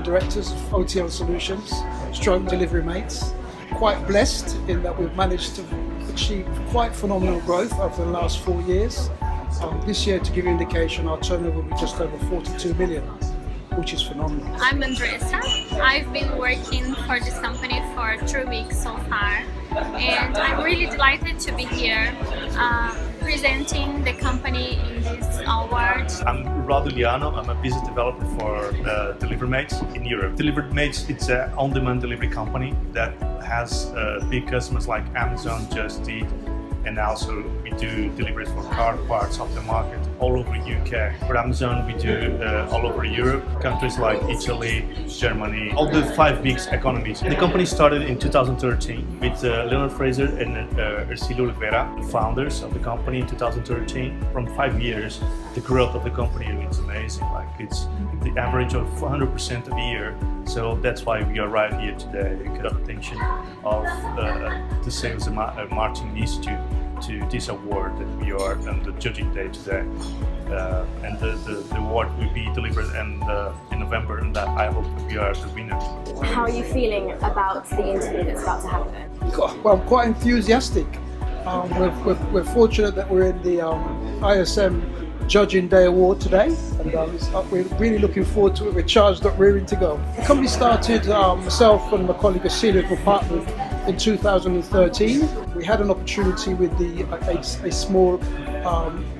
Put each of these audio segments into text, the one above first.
directors of OTL Solutions, stroke delivery mates. Quite blessed in that we've managed to achieve quite phenomenal growth over the last 4 years. This year, to give you an indication, our turnover will be just over 42 million, which is phenomenal. I'm Andressa. I've been working for this company for 3 weeks so far, and I'm really delighted to be here presenting the company in this award. I'm Raduliano. I'm a business developer for Delivery Mates in Europe. Delivery Mates, it's an on-demand delivery company that has big customers like Amazon, Just Eat, and also we do deliveries for car parts off the market all over UK. For Amazon, we do all over Europe, countries like Italy, Germany, all the 5 big economies. The company started in 2013 with Leonard Fraser and Ercilio Oliveira, founders of the company in 2013. From 5 years, the growth of the company is amazing. Like it's the average of 100% a year. So that's why we are right here today, because of attention of the Sales and Marketing Institute to this award that we are on the judging day today. And the award will be delivered in November, and that I hope we are the winner. How are you feeling about the interview that's about to happen? Well, quite enthusiastic. We're fortunate that we're in the ISM Judging Day Award today, and we're really looking forward to it. We're charged up, rearing to go. The company started, myself and my colleague Celia were partnered in 2013. We had an opportunity with a small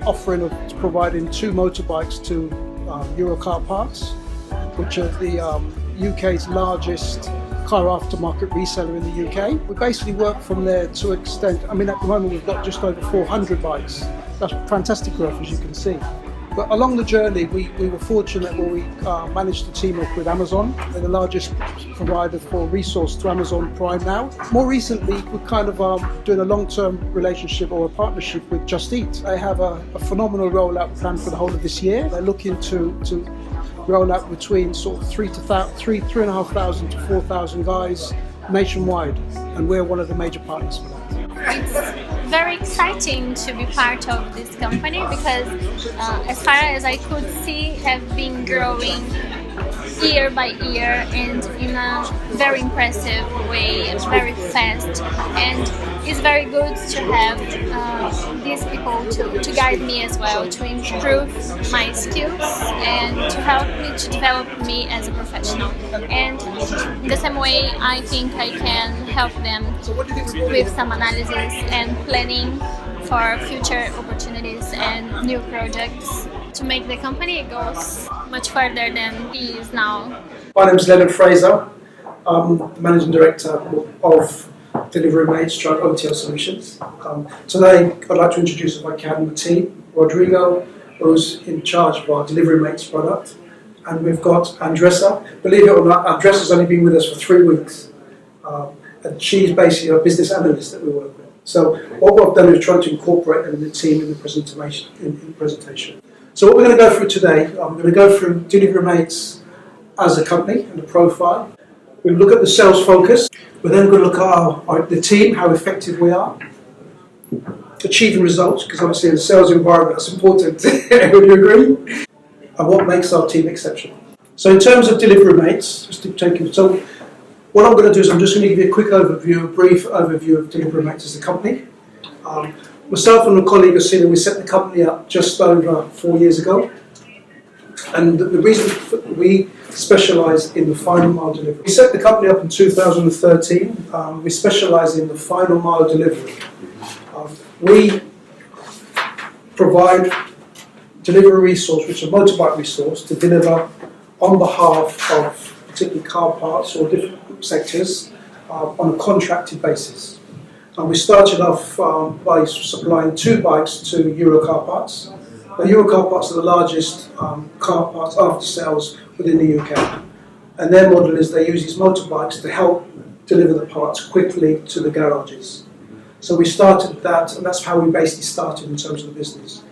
offering of providing 2 motorbikes to Eurocar Parts, which are the UK's largest car aftermarket reseller in the UK. We basically work from there to an extent. I mean, at the moment we've got just over 400 bikes. That's fantastic growth, as you can see. But along the journey, we were fortunate where we managed to team up with Amazon. They're the largest provider for resource to Amazon Prime now. More recently, we're kind of doing a long-term relationship or a partnership with Just Eat. They have a phenomenal rollout plan for the whole of this year. They're looking to roll out between sort of 3,500 to 4,000 guys nationwide, and we're one of the major partners for that. It's very exciting to be part of this company because as far as I could see, have been growing year by year and in a very impressive way. It's very fast, and it's very good to have these people to guide me as well, to improve my skills and to help me to develop me as a professional. And in the same way, I think I can help them with some analysis and planning for future opportunities and new projects to make the company go much further than he is now. My name is Leonard Fraser. I'm the Managing Director of Delivery Mates, OTL Solutions. Today I'd like to introduce, if I can, the team. Rodrigo, who's in charge of our Delivery Mates product. And we've got Andressa. Believe it or not, Andressa's only been with us for 3 weeks. And she's basically a business analyst that we work with. So what we've done is try to incorporate them in the team in the presentation. So what we're going to go through today, I'm going to go through Delivery Mates as a company and the profile. We'll look at the sales focus. We're then going to look at the team, how effective we are, achieving results, because obviously in a sales environment that's important. Would you agree? And what makes our team exceptional. So in terms of Delivery Mates, just to take you. So what I'm going to do is I'm just going to give you a quick overview, a brief overview of Delivery Mates as a company. Myself and my colleague Celia, we set the company up just over 4 years ago. And the reason we specialise in the final mile delivery. We set the company up in 2013. We specialise in the final mile delivery. We provide delivery resource, which is a motorbike resource, to deliver on behalf of particularly car parts or different sectors on a contracted basis. And we started off by supplying 2 bikes to Eurocar Parts. Now, Eurocar Parts are the largest car parts after sales within the UK. And their model is they use these motorbikes to help deliver the parts quickly to the garages. So we started that, and that's how we basically started in terms of the business.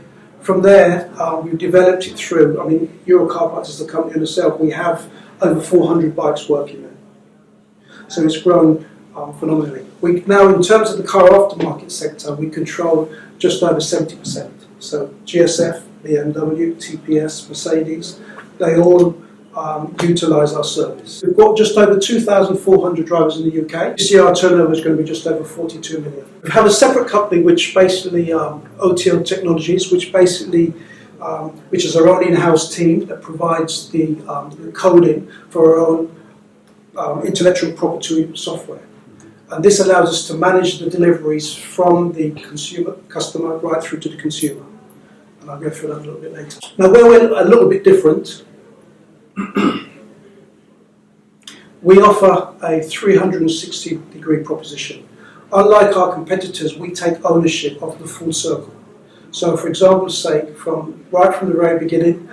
From there, we developed it through, Eurocar Parts is the company in itself. We have over 400 bikes working there. So it's grown phenomenally. Now, in terms of the car aftermarket sector, we control just over 70%. So GSF, BMW, TPS, Mercedes, they all utilise our service. We've got just over 2,400 drivers in the UK. This year our turnover is going to be just over 42 million. We have a separate company which basically OTL Technologies, which basically which is our own in-house team that provides the coding for our own intellectual property software. And this allows us to manage the deliveries from the customer right through to the consumer. And I'll go through that a little bit later. Now, where we're a little bit different, we offer a 360-degree proposition. Unlike our competitors, we take ownership of the full circle. So, for example's sake, right from the very beginning,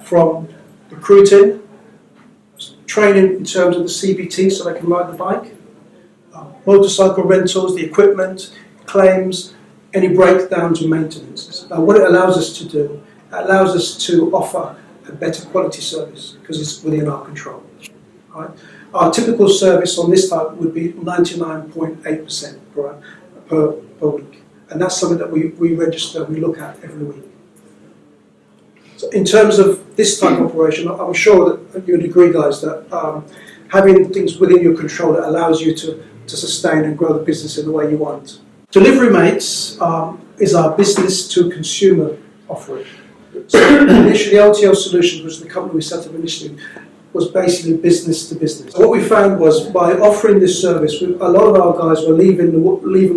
from recruiting, training in terms of the CBT so they can ride the bike, motorcycle rentals, the equipment, claims, any breakdowns and maintenance. Now, what it allows us to do, it allows us to offer a better quality service because it's within our control. Right? Our typical service on this type would be 99.8% per week. And that's something that we register, we look at every week. So in terms of this type of operation, I'm sure that you'd agree, guys, that having things within your control that allows you to sustain and grow the business in the way you want. Delivery Mates is our business to consumer offering. So initially OTL Solutions, which is the company we set up initially, was basically business to business. So what we found was by offering this service, a lot of our guys were leaving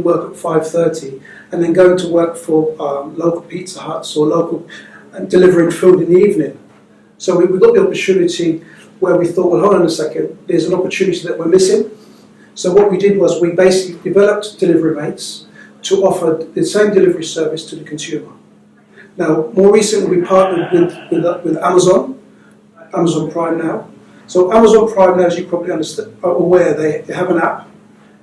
work at 5:30 and then going to work for local Pizza Huts or local and delivering food in the evening. So we got the opportunity where we thought, well, hold on a second, there's an opportunity that we're missing. So what we did was we basically developed Delivery Mates to offer the same delivery service to the consumer. Now, more recently we partnered with Amazon Prime now. So Amazon Prime now, as you probably are aware, they have an app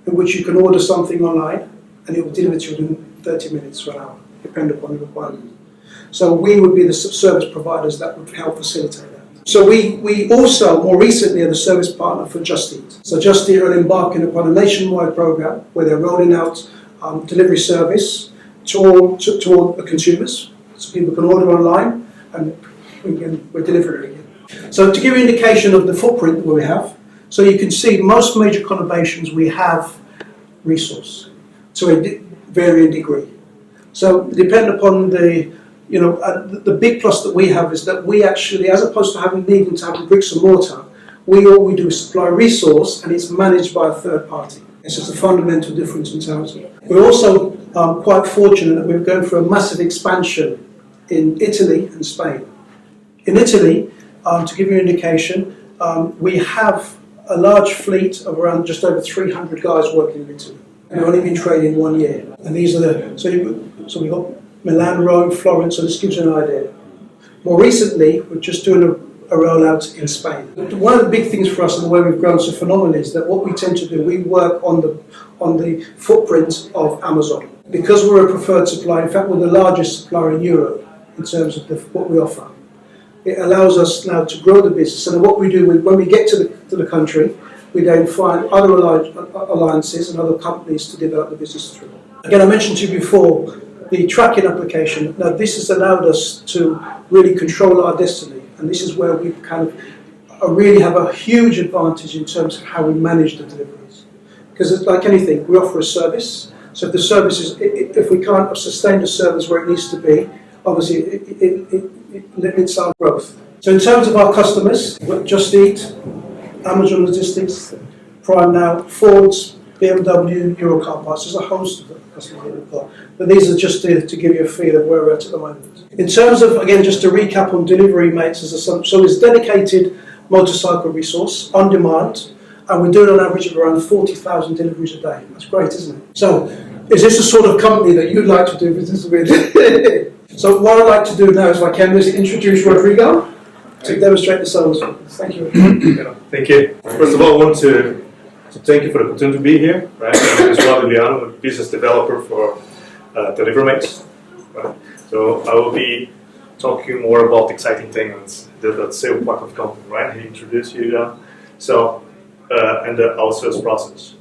in which you can order something online and it will deliver to you within 30 minutes or an hour, depending upon the requirement. So we would be the service providers that would help facilitate that. So we also, more recently, are the service partner for Just Eat. So Just Eat are embarking upon a nationwide program where they're rolling out delivery service to all the consumers, so people can order online and we're delivering it. So to give you an indication of the footprint that we have, so you can see most major conurbations we have resource to a varying degree. So depending upon the big plus that we have is that we actually, as opposed to needing to have the bricks and mortar, all we do is supply resource and it's managed by a third party. It's just a fundamental difference in terms of it. We're also quite fortunate that we're going through a massive expansion in Italy and Spain. In Italy, to give you an indication, we have a large fleet of around just over 300 guys working in Italy. And we've only been trading 1 year. And these are so we've got Milan, Rome, Florence, so this gives you an idea. More recently, we're just doing a rollout in Spain. One of the big things for us and the way we've grown so phenomenally is that what we tend to do, we work on the footprint of Amazon. Because we're a preferred supplier, in fact we're the largest supplier in Europe in terms of what we offer. It allows us now to grow the business, and what we do when we get to the country, we then find other alliances and other companies to develop the business through. Again, I mentioned to you before, the tracking application. Now this has allowed us to really control our destiny, and this is where we kind of really have a huge advantage in terms of how we manage the deliveries. Because it's like anything, we offer a service, so if the service is, if we can't sustain the service where it needs to be, obviously it limits our growth. So in terms of our customers, we've got Just Eat, Amazon Logistics, Prime Now, Ford's, BMW, Eurocar parts. There's a host of customers that we've got. But these are just to give you a feel of where we're at the moment. In terms of, again, just to recap on Delivery Mates, so it's dedicated motorcycle resource, on demand, and we're doing on average of around 40,000 deliveries a day. That's great, isn't it? So, is this the sort of company that you'd like to do business with? So what I'd like to do now, if I can, is introduce Rodrigo to demonstrate the sales. Thank you. Thank you. First of all, I want to thank you for the opportunity to be here. Right? My name is Rodrigo, I'm a business developer for Delivery Mates. Right? So I will be talking more about exciting things, the sales part of the company, right? He introduced you. So, and our sales process.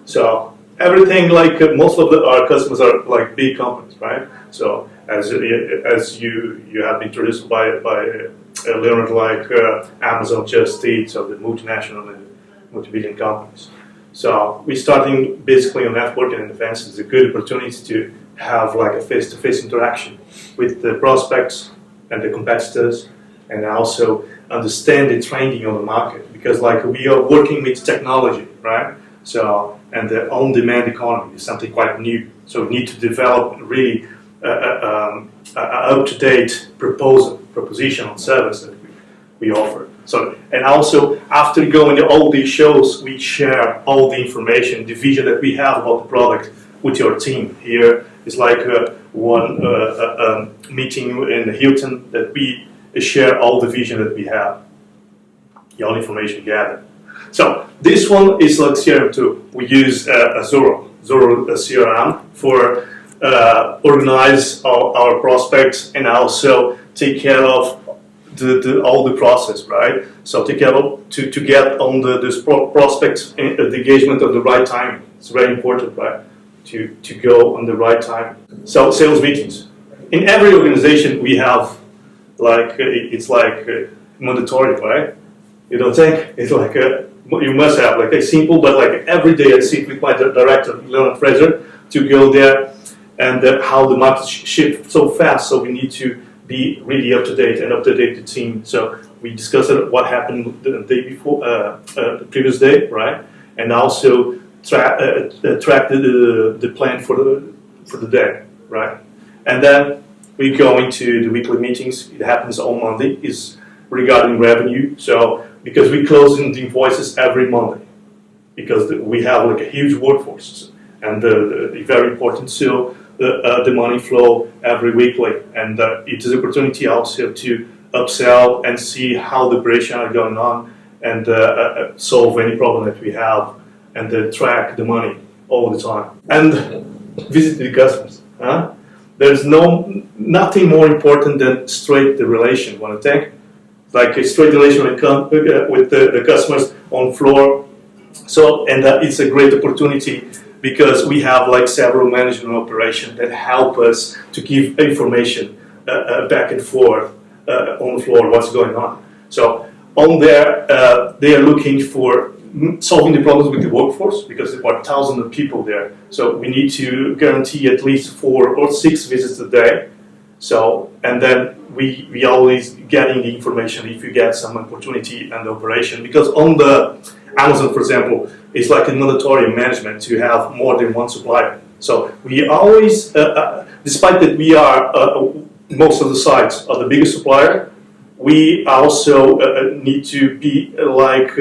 So, everything like most of our customers are like big companies, right? So as you have been introduced by Leonard, like Amazon, Just Eat, so the multinational and multi-billion companies. So we're starting basically on networking and events. It's a good opportunity to have like a face-to-face interaction with the prospects and the competitors, and also understand the trending on the market, because like we are working with technology, right? So, and the on-demand economy is something quite new. So we need to develop really an up-to-date proposition on service that we offer. So, and also after going to all these shows, we share all the information, the vision that we have about the product with your team. Here is like one meeting in Hilton that we share all the vision that we have, all information gathered. So this one is like CRM too. We use Zoro CRM for organize our prospects and also take care of all the process, right? So take care of to get on this prospects and the engagement at the right time. It's very important, right? To go on the right time. So sales meetings. In every organization we have like it's like mandatory, right? You don't think it's like you must have like a simple, but like every day I sit with my director Leonard Fraser to go there, and how the market shifts so fast. So we need to be really up to date and update the team. So we discussed what happened the day before, the previous day, right? And also track the plan for the day, right? And then we go into the weekly meetings. It happens on Monday. Is regarding revenue. So because we close in the invoices every Monday, because we have like a huge workforce, and it's very important. So the money flow every weekly, and it is an opportunity also to upsell and see how the operation are going on, and solve any problem that we have, and track the money all the time, and visit the customers. Huh? There's nothing more important than straight the relation. Want to take like a straight relation with the customers on floor. So and it's a great opportunity, because we have like several management operations that help us to give information back and forth on the floor what's going on. So on there, they are looking for solving the problems with the workforce, because there are thousands of people there. So we need to guarantee at least 4 or 6 visits a day. So, and then we always getting the information if you get some opportunity and operation, because on the Amazon, for example, it's like a mandatory management to have more than one supplier. So we always, despite that we are most of the sites are the biggest supplier, we also need to be like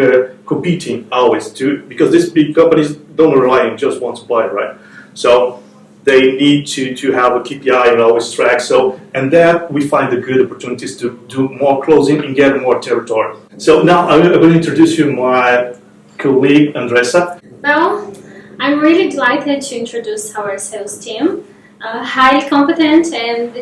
competing always because these big companies don't rely on just one supplier, right? So they need to have a KPI and always track. So, and then we find the good opportunities to do more closing and get more territory. So now I'm going to introduce you my colleague Andressa. Well, I'm really delighted to introduce our sales team. Highly competent and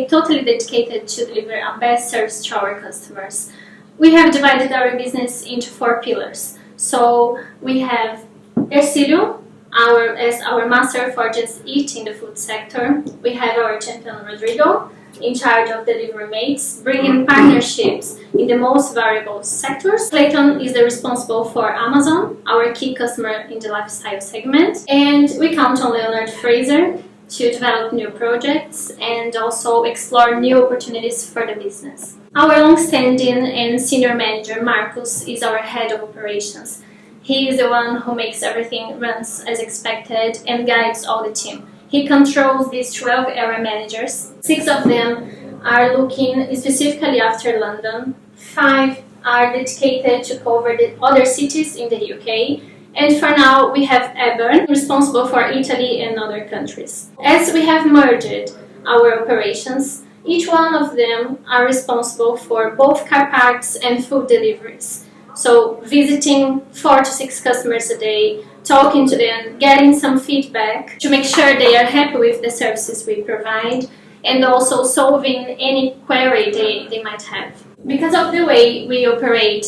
totally dedicated to deliver our best service to our customers. We have divided our business into 4 pillars. So we have Ercilio, as our master for Just Eat in the food sector. We have our champion Rodrigo, in charge of delivery mates, bringing partnerships in the most variable sectors. Clayton is the responsible for Amazon, our key customer in the lifestyle segment. And we count on Leonard Fraser to develop new projects and also explore new opportunities for the business. Our long-standing and senior manager, Marcus, is our head of operations. He is the one who makes everything runs as expected and guides all the team. He controls these 12 area managers. 6 of them are looking specifically after London. 5 are dedicated to cover the other cities in the UK. And for now, we have Eber, responsible for Italy and other countries. As we have merged our operations, each one of them are responsible for both car parks and food deliveries. So visiting 4 to 6 customers a day, talking to them, getting some feedback to make sure they are happy with the services we provide, and also solving any query they might have. Because of the way we operate,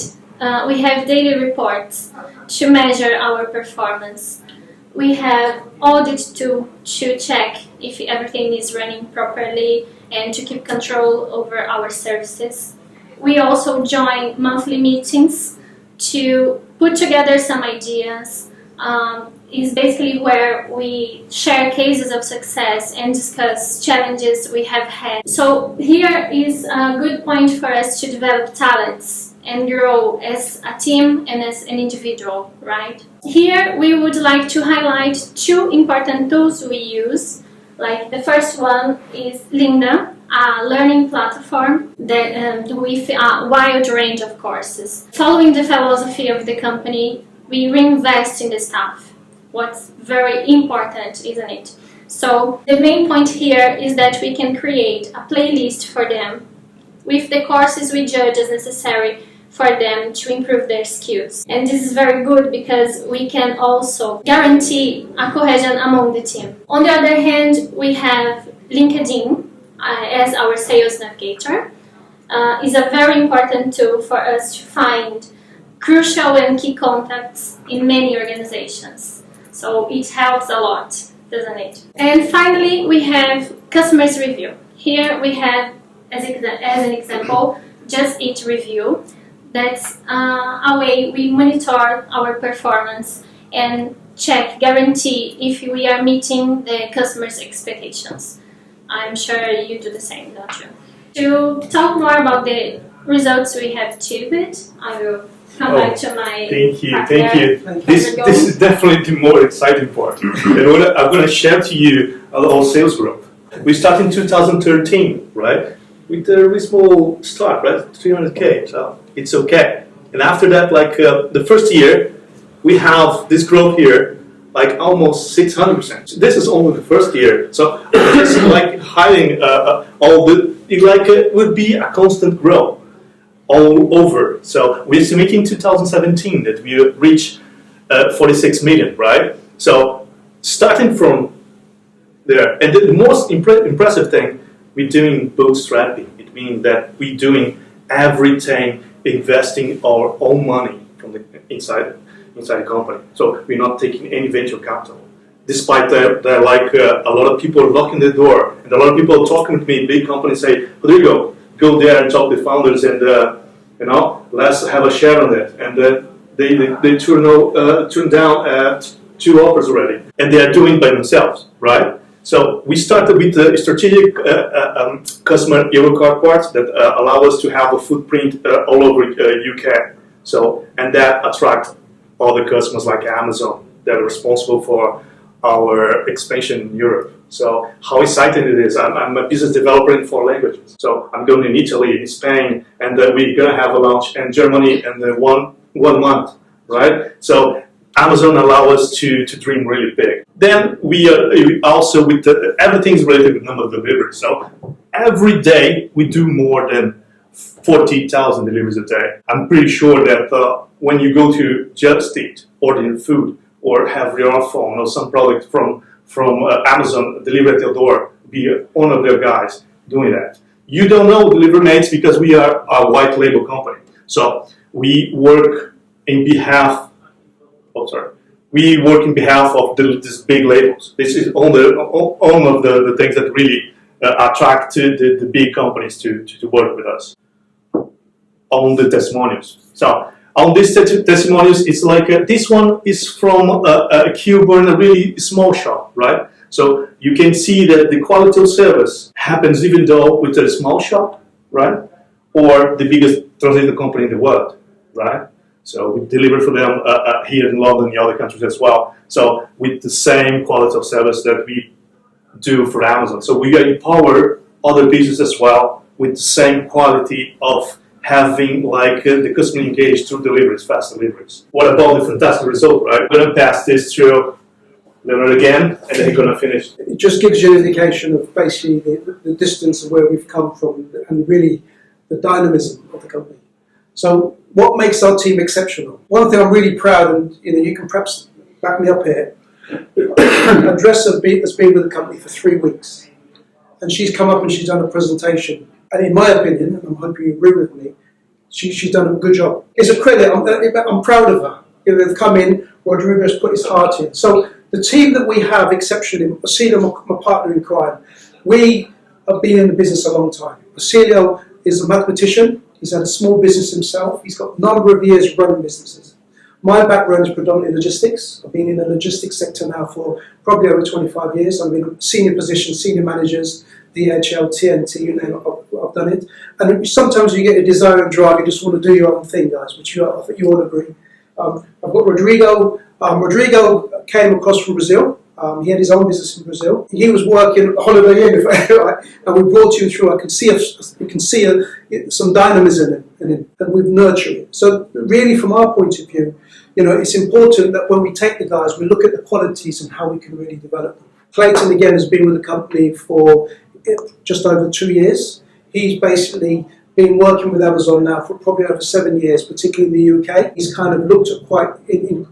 we have daily reports to measure our performance. we have audit to check if everything is running properly and to keep control over our services. We also join monthly meetings to put together some ideas. Is basically where we share cases of success and discuss challenges we have had. So here is a good point for us to develop talents and grow as a team and as an individual, right? Here we would like to highlight two important tools we use. Like the first one is Linda, a learning platform that with a wide range of courses. Following the philosophy of the company, we reinvest in the staff. What's very important, isn't it? So the main point here is that we can create a playlist for them with the courses we judge as necessary for them to improve their skills. And this is very good because we can also guarantee a cohesion among the team. On the other hand, we have LinkedIn as our sales navigator. Is a very important tool for us to find crucial and key contacts in many organizations. So it helps a lot, doesn't it? And finally, we have customers review. Here we have, as an example, Just Eat Review. That's a way we monitor our performance and guarantee if we are meeting the customer's expectations. I'm sure you do the same, don't you? To talk more about the results we have achieved, I will come back to my Thank you. partner. This is definitely the more exciting part. And what I'm going to share to you our sales growth. We started in 2013, right? With a very small start, right? 300K, so it's okay. And after that, like the first year, we have this growth here, like almost 600%. This is only the first year, so it's like hiding all the. It would be a constant growth all over. So we estimate in 2017 that we reach 46 million, right? So starting from there, and the most impressive thing, we're doing bootstrapping. It means that we're doing everything, investing our own money from the inside the company. So we're not taking any venture capital. Despite that, like a lot of people knocking the door, and a lot of people talking with me, big companies say, Rodrigo, go there and talk to the founders, and let's have a share on it. And they turn down 2 offers already, and they are doing it by themselves, right? So we started with the strategic customer Eurocard parts that allow us to have a footprint all over UK. So, and that attract other customers like Amazon that are responsible for our expansion in Europe. So how exciting it is. I'm a business developer in 4 languages. So I'm going in Italy, in Spain, and we're going to have a launch in Germany in one month, right? So Amazon allows us to dream really big. Then we also, with everything's related with number of deliveries. So every day we do more than 40,000 deliveries a day. I'm pretty sure that when you go to Just Eat, order food, or have your phone or some product from Amazon delivered at your door, be one of their guys doing that. You don't know Delivery Mates because we are a white label company. So we work in behalf. We work in behalf of these big labels. This is all of the things that really attract the big companies to work with us. On the testimonials. So on these testimonials, it's like this one is from a cube or in a really small shop, right? So you can see that the quality of service happens even though with a small shop, right? Or the biggest translator company in the world, right? So we deliver for them here in London and the other countries as well. So with the same quality of service that we do for Amazon. So we empower other businesses as well with the same quality of having like the customer engaged through deliveries, fast deliveries. What about the fantastic result, right? We're going to pass this through Leonard again, and then we're going to finish. It just gives you an indication of basically the distance of where we've come from and really the dynamism of the company. So what makes our team exceptional? One thing I'm really proud, and you can perhaps back me up here, Andressa has been with the company for 3 weeks, and she's come up and she's done a presentation. And in my opinion, and I'm hoping you agree with me, she's done a good job. It's a credit. I'm proud of her. They've come in. Rodrigo's put his heart in. So The team that we have, exceptionally, Basilio, my partner in crime, we have been in the business a long time. Basilio is a mathematician. He's had a small business himself. He's got a number of years running businesses. My background is predominantly logistics. I've been in the logistics sector now for probably over 25 years. I've been in senior positions, senior managers, DHL, TNT, you name it, I've done it. And sometimes you get a desire and drive, you just want to do your own thing, guys, which I think you all agree. I've got Rodrigo. Rodrigo came across from Brazil. He had his own business in Brazil. He was working at a Holiday Inn, right? And we brought you through. We can see some dynamism in him, and we've nurtured it. So really, from our point of view, it's important that when we take the guys, we look at the qualities and how we can really develop them. Clayton, again, has been with the company for just over 2 years. He's basically been working with Amazon now for probably over 7 years, particularly in the UK. He's kind of looked at quite in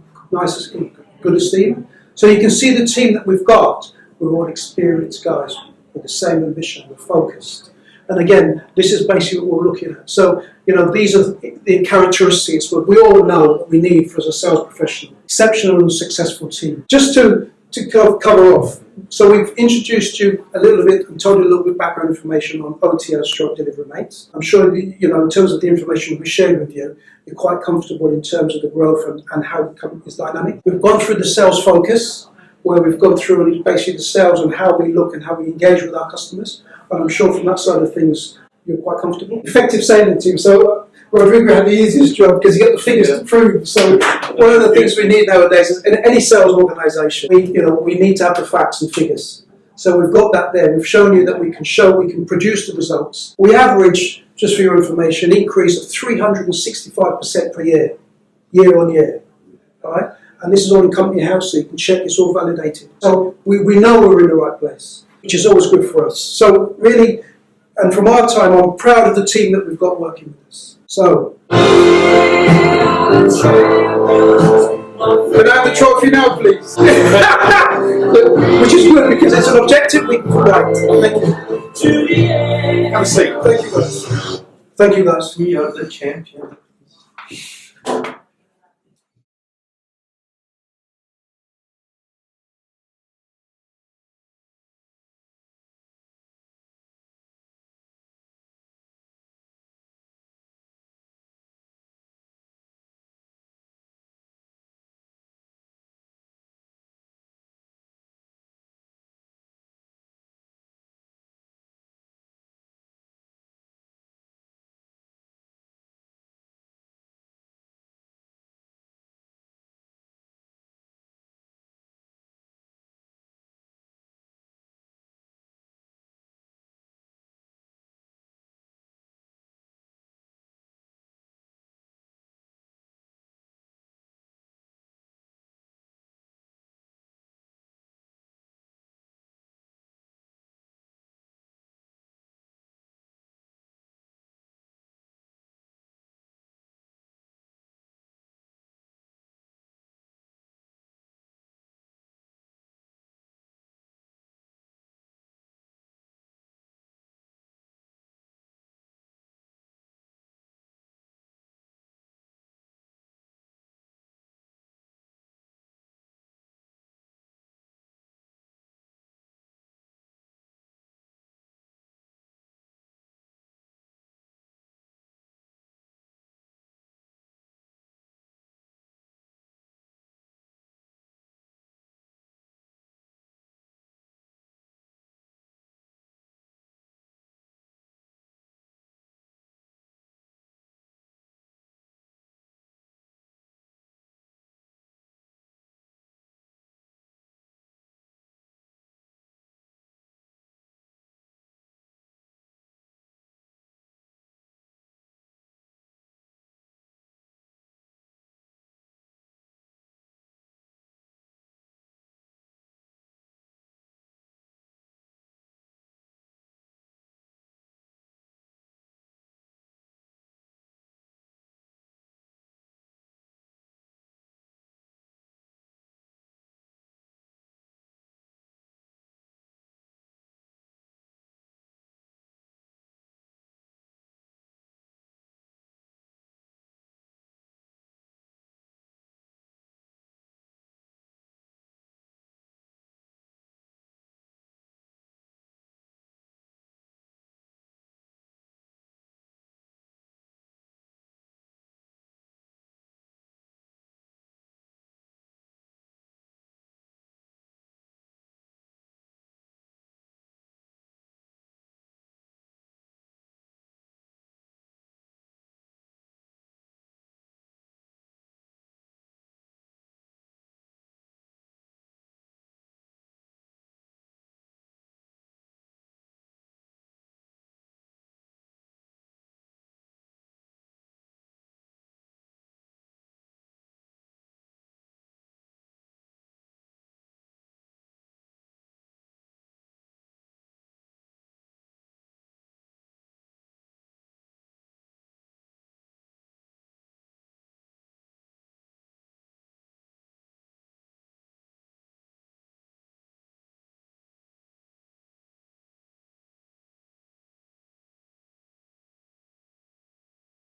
good esteem. So you can see the team that we've got. We're all experienced guys with the same ambition. We're focused. And again, this is basically what we're looking at. So, these are the characteristics that we all know that we need for as a sales professional. Exceptional and successful team. Just to cover off. So we've introduced you a little bit and told you a little bit background information on OTL stroke delivery mates. I'm sure, in terms of the information we shared with you, you're quite comfortable in terms of the growth and how the company is dynamic. We've gone through the sales focus, where we've gone through basically the sales and how we look and how we engage with our customers. And I'm sure from that side of things, you're quite comfortable. Effective selling team. So Rodrigo had the easiest job because he got the figures to prove. So one of the things we need nowadays is in any sales organisation, we need to have the facts and figures. So we've got that there. We've shown you that we can produce the results. We average, just for your information, an increase of 365% per year on year. All right? And this is all in company house, so you can check, it's all validated. So we know we're in the right place, which is always good for us. So really, and from our time, I'm proud of the team that we've got working with us. So, can I have the trophy now, please? Which is good because it's an objective we can provide. Thank you. Have a seat. Thank you, guys. Thank you, guys. We are the champions.